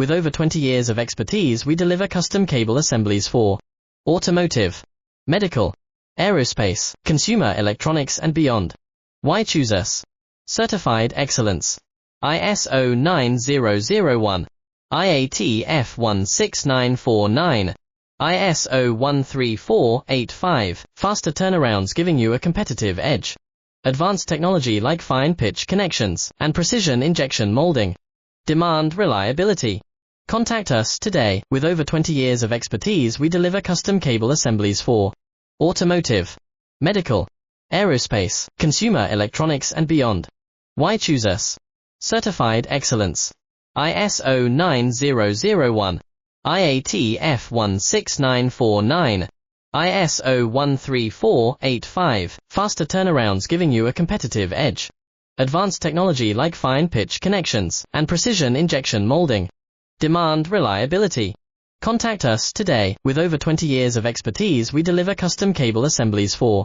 With over 20 years of expertise, we deliver custom cable assemblies for automotive, medical, aerospace, consumer electronics and beyond. Why choose us? Certified excellence. ISO 9001, IATF 16949, ISO 13485, faster turnarounds giving you a competitive edge. Advanced technology like fine pitch connections and precision injection molding. Demand reliability. Contact us today. With over 20 years of expertise, we deliver custom cable assemblies for automotive, medical, aerospace, consumer electronics and beyond. Why choose us? Certified excellence. ISO 9001, IATF 16949, ISO 13485, faster turnarounds giving you a competitive edge. Advanced technology like fine pitch connections and precision injection molding. Demand reliability. Contact us today. With over 20 years of expertise, we deliver custom cable assemblies for